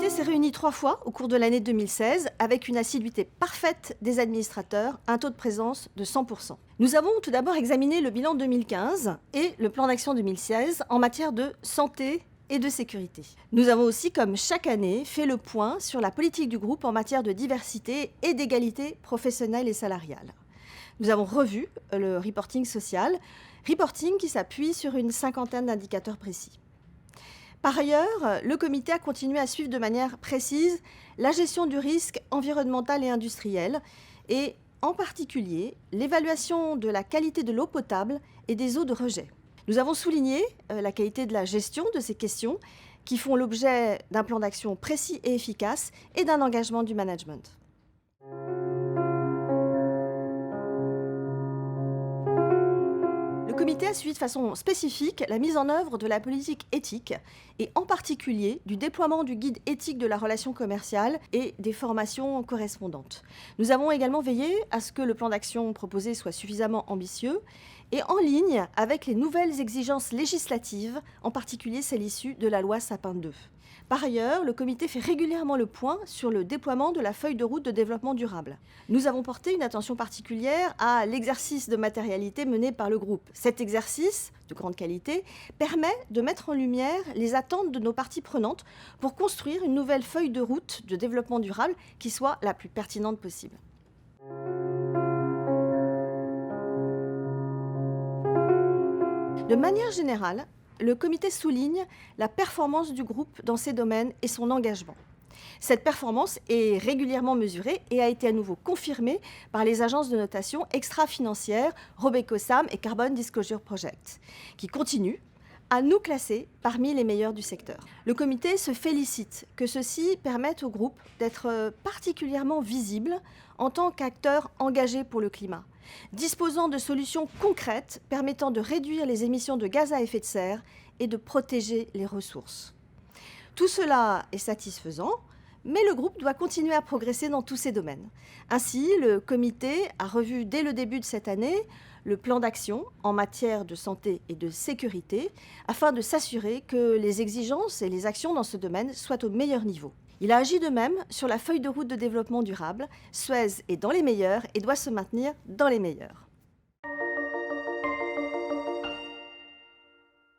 comité s'est réuni 3 fois au cours de l'année 2016 avec une assiduité parfaite des administrateurs, un taux de présence de 100%. Nous avons tout d'abord examiné le bilan 2015 et le plan d'action 2016 en matière de santé et de sécurité. Nous avons aussi, comme chaque année, fait le point sur la politique du groupe en matière de diversité et d'égalité professionnelle et salariale. Nous avons revu le reporting social, reporting qui s'appuie sur une cinquantaine d'indicateurs précis. Par ailleurs, le comité a continué à suivre de manière précise la gestion du risque environnemental et industriel et en particulier l'évaluation de la qualité de l'eau potable et des eaux de rejet. Nous avons souligné la qualité de la gestion de ces questions qui font l'objet d'un plan d'action précis et efficace et d'un engagement du management. Le comité a suivi de façon spécifique la mise en œuvre de la politique éthique et en particulier du déploiement du guide éthique de la relation commerciale et des formations correspondantes. Nous avons également veillé à ce que le plan d'action proposé soit suffisamment ambitieux et en ligne avec les nouvelles exigences législatives, en particulier celles issues de la loi Sapin 2. Par ailleurs, le comité fait régulièrement le point sur le déploiement de la feuille de route de développement durable. Nous avons porté une attention particulière à l'exercice de matérialité mené par le groupe. Cet exercice, de grande qualité, permet de mettre en lumière les attentes de nos parties prenantes pour construire une nouvelle feuille de route de développement durable qui soit la plus pertinente possible. De manière générale, le comité souligne la performance du groupe dans ces domaines et son engagement. Cette performance est régulièrement mesurée et a été à nouveau confirmée par les agences de notation extra-financières RobecoSAM et Carbon Disclosure Project, qui continuent à nous classer parmi les meilleurs du secteur. Le comité se félicite que ceci permette au groupe d'être particulièrement visible en tant qu'acteur engagé pour le climat, disposant de solutions concrètes permettant de réduire les émissions de gaz à effet de serre et de protéger les ressources. Tout cela est satisfaisant, mais le groupe doit continuer à progresser dans tous ces domaines. Ainsi, le comité a revu dès le début de cette année le plan d'action en matière de santé et de sécurité afin de s'assurer que les exigences et les actions dans ce domaine soient au meilleur niveau. Il a agi de même sur la feuille de route de développement durable. Suez est dans les meilleurs et doit se maintenir dans les meilleurs.